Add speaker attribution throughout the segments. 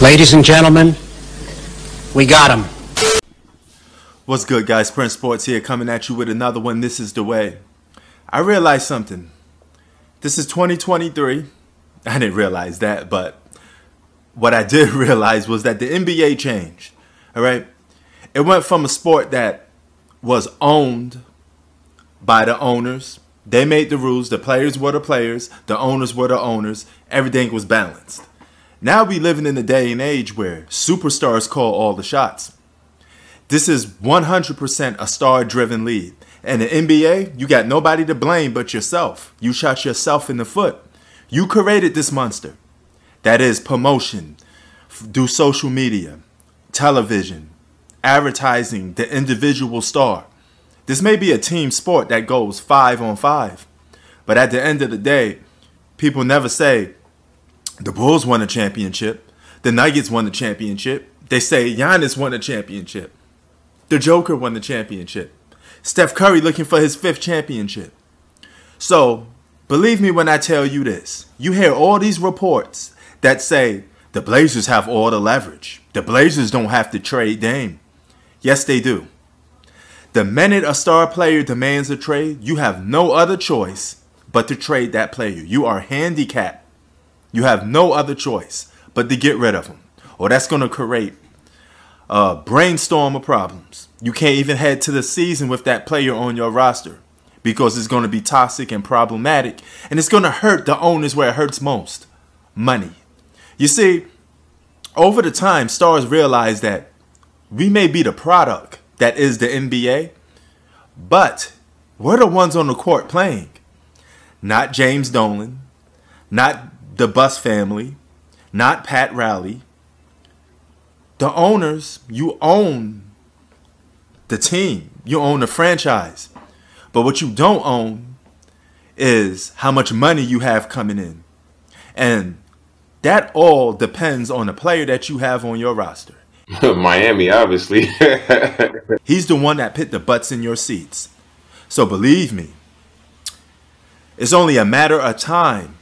Speaker 1: Ladies and gentlemen, we got him.
Speaker 2: What's good, guys? Prince Sports here, coming at you with another one. This is the way. I realized something. This is 2023. I didn't realize that, but what I did realize was that the NBA changed. All right? It went from a sport that was owned by the owners. They made the rules. The players were the players. The owners were the owners. Everything was balanced. Now we living in a day and age where superstars call all the shots. This is 100% a star-driven league. And the NBA, you got nobody to blame but yourself. You shot yourself in the foot. You created this monster. That is promotion, through social media, television, advertising, the individual star. This may be a team sport that goes 5-on-5. But at the end of the day, people never say, the Bulls won a championship. The Nuggets won the championship. They say Giannis won a championship. The Joker won the championship. Steph Curry looking for his 5th championship. So, believe me when I tell you this. You hear all these reports that say the Blazers have all the leverage. The Blazers don't have to trade Dame. Yes, they do. The minute a star player demands a trade, you have no other choice but to trade that player. You are handicapped. You have no other choice but to get rid of him. Or that's going to create a brainstorm of problems. You can't even head to the season with that player on your roster because it's going to be toxic and problematic. And it's going to hurt the owners where it hurts most. Money. You see, over the time, stars realize that we may be the product that is the NBA, but we're the ones on the court playing. Not James Dolan, not the Bus family, not Pat Riley. The owners, you own the team. You own the franchise. But what you don't own is how much money you have coming in. And that all depends on the player that you have on your roster.
Speaker 3: Miami, obviously.
Speaker 2: He's the one that put the butts in your seats. So believe me, it's only a matter of time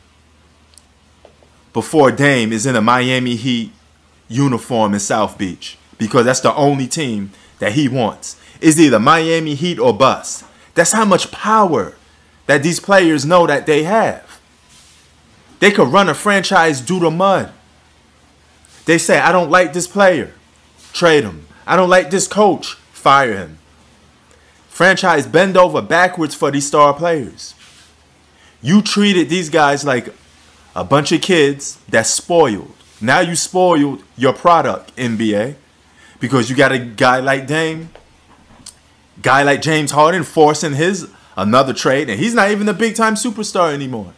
Speaker 2: before Dame is in a Miami Heat uniform in South Beach, because that's the only team that he wants. It's either Miami Heat or bust. That's how much power that these players know that they have. They could run a franchise through the mud. They say, I don't like this player, trade him. I don't like this coach, fire him. Franchise bend over backwards for these star players. You treated these guys like a bunch of kids that's spoiled. Now you spoiled your product, NBA, because you got a guy like Dame, guy like James Harden forcing his another trade, and he's not even a big-time superstar anymore.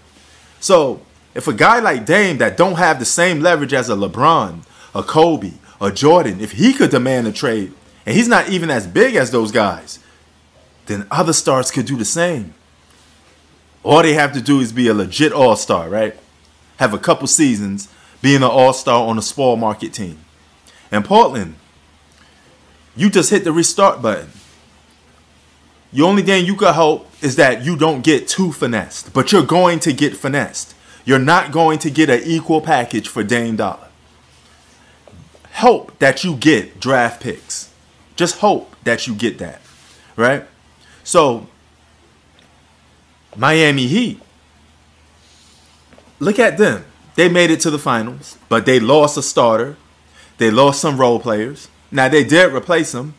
Speaker 2: So if a guy like Dame that don't have the same leverage as a LeBron, a Kobe, a Jordan, if he could demand a trade, and he's not even as big as those guys, then other stars could do the same. All they have to do is be a legit all-star, right? Have a couple seasons being an all-star on a small market team. In Portland, you just hit the restart button. The only thing you could hope is that you don't get too finessed, but you're going to get finessed. You're not going to get an equal package for Dame Dollar. Hope that you get draft picks. Just hope that you get that, right? So, Miami Heat, look at them. They made it to the finals, but they lost a starter. They lost some role players. Now, they did replace them.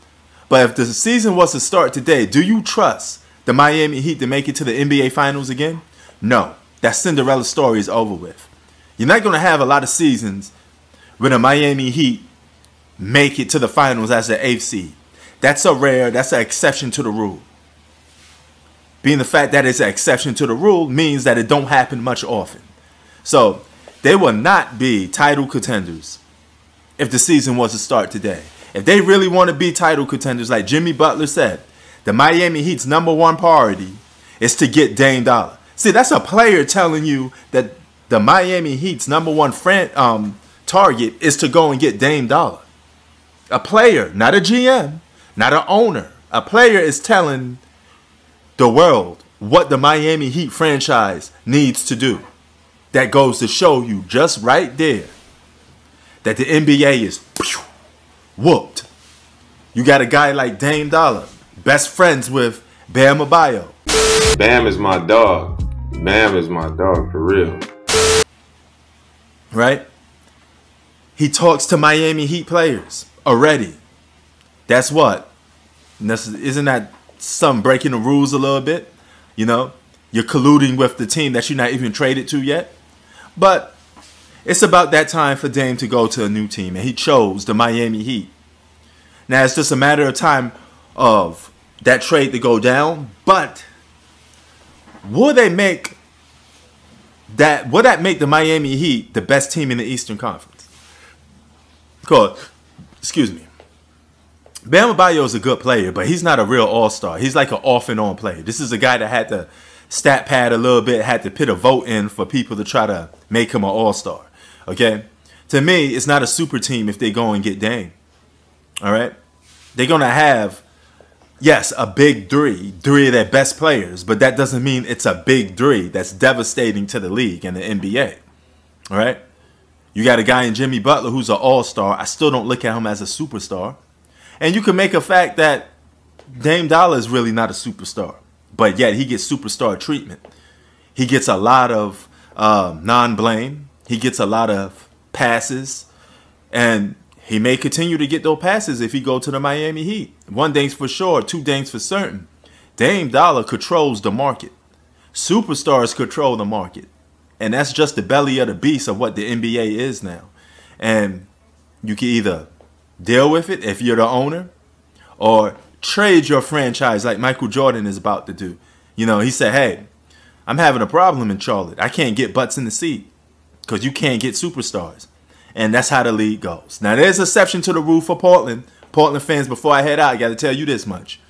Speaker 2: But if the season was to start today, do you trust the Miami Heat to make it to the NBA Finals again? No. That Cinderella story is over with. You're not going to have a lot of seasons when the Miami Heat make it to the finals as an 8th seed. That's an exception to the rule. Being the fact that it's an exception to the rule means that it don't happen much often. So, they will not be title contenders if the season was to start today. If they really want to be title contenders, like Jimmy Butler said, the Miami Heat's #1 priority is to get Dame Dollar. See, that's a player telling you that the Miami Heat's #1 target is to go and get Dame Dollar. A player, not a GM, not an owner. A player is telling the world what the Miami Heat franchise needs to do. That goes to show you just right there that the NBA is whooped. You got a guy like Dame Dollar, best friends with Bam Adebayo.
Speaker 3: Bam is my dog. Bam is my dog for real.
Speaker 2: Right? He talks to Miami Heat players already. That's what? Isn't that some breaking the rules a little bit? You know, you're colluding with the team that you're not even traded to yet. But it's about that time for Dame to go to a new team, and he chose the Miami Heat. Now, it's just a matter of time of that trade to go down, but will that make the Miami Heat the best team in the Eastern Conference? Because, excuse me, Bam Adebayo is a good player, but he's not a real all-star. He's like an off and on player. This is a guy that had to stat pad a little bit, had to put a vote in for people to try to make him an all-star. Okay? To me, it's not a super team if they go and get Dame. All right? They're going to have, yes, a big three of their best players, but that doesn't mean it's a big three that's devastating to the league and the NBA. All right? You got a guy in Jimmy Butler who's an all-star. I still don't look at him as a superstar. And you can make a fact that Dame Dollar is really not a superstar, but yet he gets superstar treatment. He gets a lot of non-blame. He gets a lot of passes, and he may continue to get those passes if he go to the Miami Heat. One thing's for sure, two things for certain. Dame Dollar controls the market. Superstars control the market. And that's just the belly of the beast of what the NBA is now. And you can either deal with it if you're the owner, or trade your franchise like Michael Jordan is about to do. You know, he said, hey, I'm having a problem in Charlotte. I can't get butts in the seat because you can't get superstars. And that's how the league goes. Now, there's an exception to the rule for Portland. Portland fans, before I head out, I got to tell you this much.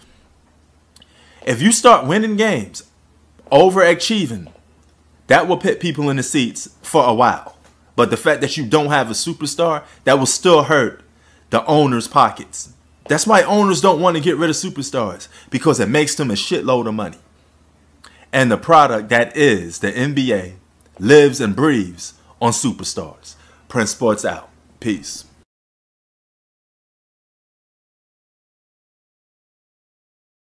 Speaker 2: If you start winning games, overachieving, that will put people in the seats for a while. But the fact that you don't have a superstar, that will still hurt the owners' pockets. That's why owners don't want to get rid of superstars, because it makes them a shitload of money. And the product that is the NBA lives and breathes on superstars. Prince Sports out. Peace.